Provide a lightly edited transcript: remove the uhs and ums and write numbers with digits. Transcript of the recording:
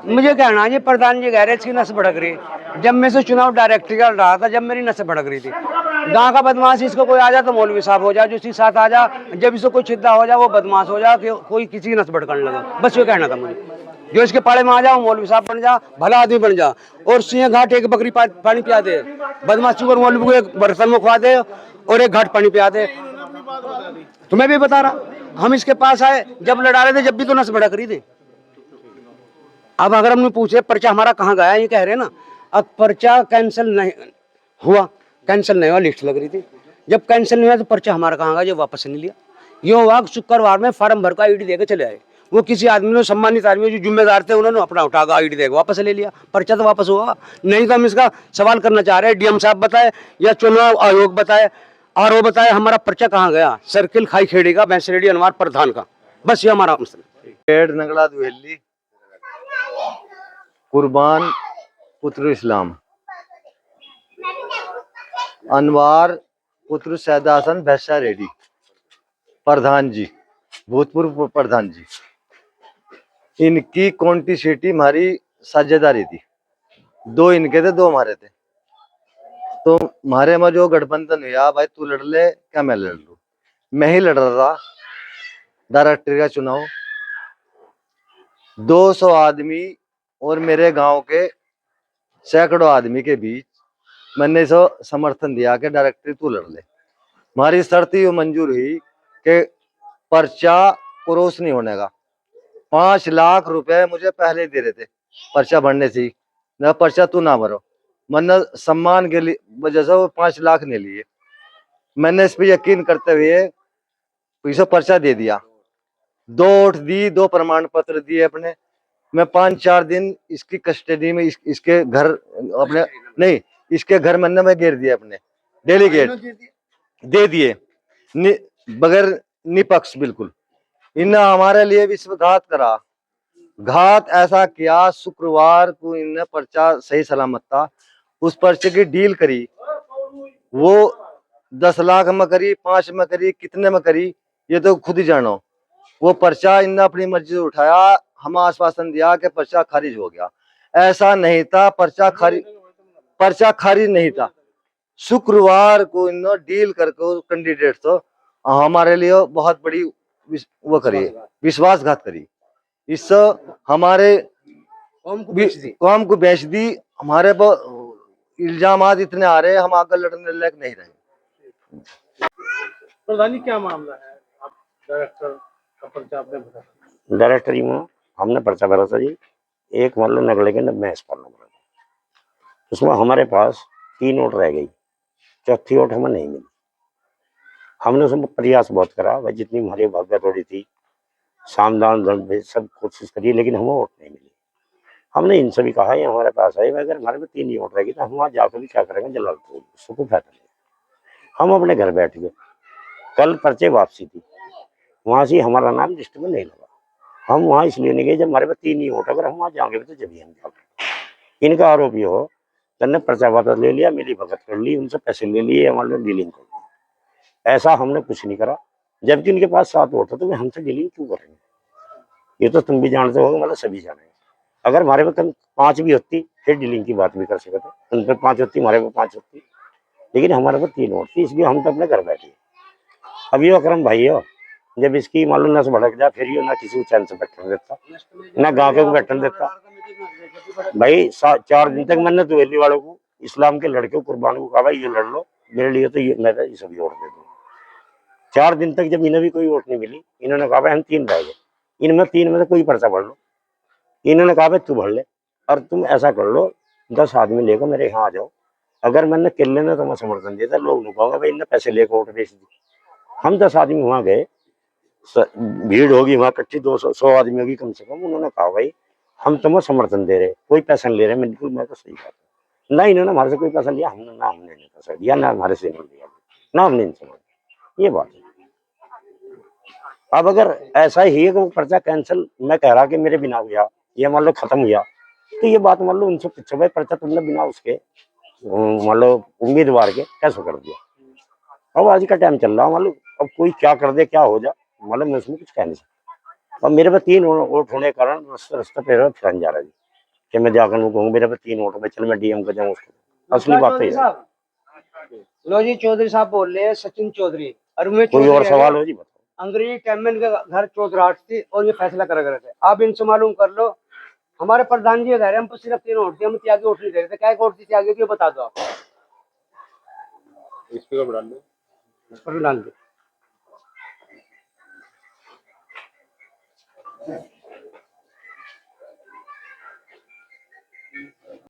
मुझे कहना है, ये प्रधान जी कह रहे इसकी नस भड़क रही। जब मैं से चुनाव डायरेक्ट कर रहा था, जब मेरी नस भड़क रही थी। गांव का बदमाश इसको कोई आ जा तो मौलवी साहब हो जाए, जो इसके साथ आ जा, जब इसको कोई चिद्दा हो जाए वो बदमाश हो जाए, कोई किसी की नस भड़कने लगा। बस ये कहना था मुझे, जो इसके पाड़े में आ जाओ मौलवी साहब बन जा, भला आदमी बन जा, और सिंह घाट एक बकरी पानी पिया दे, बदमाशी को मौलवी को एक बर्तन में खुआ दे और एक घाट पानी पिया दे। तुम्हें भी बता रहा, हम इसके पास आए जब लड़ा रहे थे, जब भी तो नस भड़क रही थी। अब अगर हमने पूछे पर्चा हमारा कहाँ गया, ये कह रहे ना, अब पर्चा कैंसिल नहीं हुआ, कैंसिल नहीं हुआ, लिस्ट लग रही थी। जब कैंसिल नहीं हुआ तो पर्चा हमारा कहाँ गया, ये वापस नहीं लिया। ये हुआ शुक्रवार में फार्म भर का आईडी देकर चले आए। वो किसी आदमी ने, सम्मानित आदमी जो जिम्मेदार थे, उन्होंने अपना उठाकर आईडी देकर वापस ले लिया, पर्चा तो वापस हुआ नहीं। तो हम इसका सवाल करना चाह रहे हैं, डीएम साहब बताए या चुनाव आयोग बताए, आरओ बताए, हमारा पर्चा कहाँ गया। सर्किल खाई खेड़ी का, भैंसरेडी अनवार प्रधान का, बस ये हमारा मसला। पेड़ नगड़ा दुहेली कुर्बान पुत्र इस्लाम अनवार पुत्र सैदा हसन भैंसा रेड्डी प्रधान जी, भूतपूर्व प्रधान जी। इनकी क्वांटिटी हमारी साझेदारी थी, दो इनके थे, दो हमारे थे। तो हमारे में जो गठबंधन हुआ, भाई तू लड़ ले क्या मैं लड़ लूं, मैं ही लड़ रहा था डायरेक्टर का चुनाव। 200 आदमी और मेरे गांव के सैकड़ों आदमी के बीच मैंने सो समर्थन दिया कि डायरेक्टरी तू लड़ ले। हमारी शर्त ये मंजूर हुई कि पर्चा क्रॉस नहीं होने का। 5 लाख रुपए मुझे पहले दे रहे थे पर्चा भरने से, ना पर्चा तू ना भरो। मैंने सम्मान के लिए वजह से वो 5 लाख नहीं लिए। मैंने इस पे यकीन करते हुए पैसा पर्चा दे दिया, 2 ओट दी, 2 प्रमाण पत्र दिए अपने। मैं 5-4 दिन इसकी कस्टडी में इसके घर अपने नहीं, इसके घर मैंने मैं घेर दिया अपने, डेलीगेट दे दिए बगैर निपक्ष। बिल्कुल इन्हें हमारे लिए विश्वासघात करा, घात ऐसा किया। शुक्रवार को इन्हें पर्चा सही सलामत था, उस पर्चे की डील करी, वो 10 लाख में करी, 5 में करी, कितने में करी ये तो खुद ही जानो। वो पर्चा इन्हें अपनी मर्जी से उठाया, हम आश्वासन दिया कि पर्चा खारिज हो गया। ऐसा नहीं था, पर्चा खारिज नहीं था। शुक्रवार को इन्होंने डील करके कैंडिडेट तो हमारे लिए बहुत बड़ी वो करी, विश्वासघात करी। इससे हमारे कौम को बेच दी। हमारे पर इल्जाम इतने आ रहे, हम आगे लड़ने लायक नहीं रहे। प्रधान जी क्या मामला है, आप डायरेक्टर का पर्चा आपने भरा? डायरेक्टरी में हमने पर्चा भरा था जी, एक मतलब नगले के महज पालना भरा था। उसमें हमारे पास 3 वोट रह गई, चौथी वोट हमें नहीं मिली। हमने उसमें प्रयास बहुत करा, भाई जितनी हमारी भाग्य थोड़ी थी, सामदान धन सब कोशिश करी, लेकिन हमें वोट नहीं मिली। हमने इनसे भी कहा, ये हमारे पास है, अगर हमारे में 3 ही वोट रहेगी तो हम वहाँ जाकर भी क्या करेंगे, जलाल उसको फायदा नहीं। हम अपने घर बैठ गए। कल पर्चे वापसी थी, वहां से हमारा नाम लिस्ट में नहीं लगा। हम वहां इसलिए नहीं गए, जब हमारे पास 3 ही वोट, अगर हम वहां जाएंगे तो जब ही हम जाएंगे। इनका आरोप ये हो, तन्ने पर्चा वापस ले लिया, मिली भगत कर ली, उनसे पैसे ले लिए, हमारे डीलिंग कर ली। ऐसा हमने कुछ नहीं करा, जबकि इनके पास 7 वोट है, तो वे हमसे डीलिंग क्यों करेंगे? ये तो तुम भी जानते हो, मतलब सभी जाने। अगर हमारे पास 5 भी होती फिर डीलिंग की बात भी कर सकते, उन पर 5 होती, हमारे पास 5 होती, लेकिन हमारे पास 3 वोट थी, इसलिए हम तो अपने घर बैठे। अब ये अक्रम भाई हो, जब इसकी मालूम नस भड़क जाए, फिर ये ना किसी को चैन से बैठने देता, ना गाँव के को बैठने देता। भाई 4 दिन तक मैंने दुहेली वालों को, इस्लाम के लड़के कुर्बान को कहा, भाई ये लड़ लो मेरे लिए, तो ये मैं ये सभी वोट दे दूँ। 4 दिन तक जब इन्हें भी कोई वोट नहीं मिली, इन्होंने कहा भाई हम 3 रह गए, इनमें 3 में से कोई पर्चा भर लो। इन्होंने कहा भाई तू भर ले, और तुम ऐसा कर लो 10 आदमी लेकर मेरे यहाँ आ जाओ। अगर मैंने किले ने तो मैं समर्थन देता, लोग नहीं कहोगे भाई इन्हें पैसे लेकर वोट बेच दी। हम 10 आदमी वहां गए, भीड़ होगी वहां इकट्ठी, 200 आदमी होगी कम से कम। उन्होंने कहा भाई हम तुम्हें समर्थन दे रहे, कोई पैसा नहीं ले रहे। बिल्कुल मैं तो सही बात है, ना इन्होंने हमारे से कोई पैसा लिया, हमने ना हमने नहीं पैसा लिया, ना हमारे से नहीं लिया, ना हमने इनसे मांगा। ये बात है। अब अगर ऐसा ही है कि वो पर्चा कैंसिल मैं कह रहा कि मेरे बिना हुआ, ये मान लो खत्म हुआ, तो ये बात मान लो उनसे पूछो, भाई पर्चा तुमने बिना उसके मान लो उम्मीदवार के कैसे कर दिया? अब आज का टाइम चल रहा है, मान लो अब कोई क्या कर दे, क्या हो जाए, मतलब मैं उसमें कुछ कह नहीं सकता। अब मेरे पास 3 वोट होने के कारण रास्ते पे फिर जा रहा है। कि मैं जाकर उनको कहूँ मेरे पे 3 वोट पे चल मैं डीएम को जाऊँ उसको। असली बात तो ये है। लो जी चौधरी साहब बोल रहे हैं, सचिन चौधरी। और मैं कोई और चौधरी सवाल हो जी बताओ। अंग्रेजी कैमन के घर चौधराट थी और ये फैसला करा गए थे। आप इनसे मालूम कर लो। हमारे प्रधान जी कह रहे हैं हमको सिर्फ 3 वोट थे, हम त्यागी वोट नहीं दे रहे थे। क्या वोट थी त्यागी की, बता दो आप। स्पीकर बढ़ा लो। प्रधान जी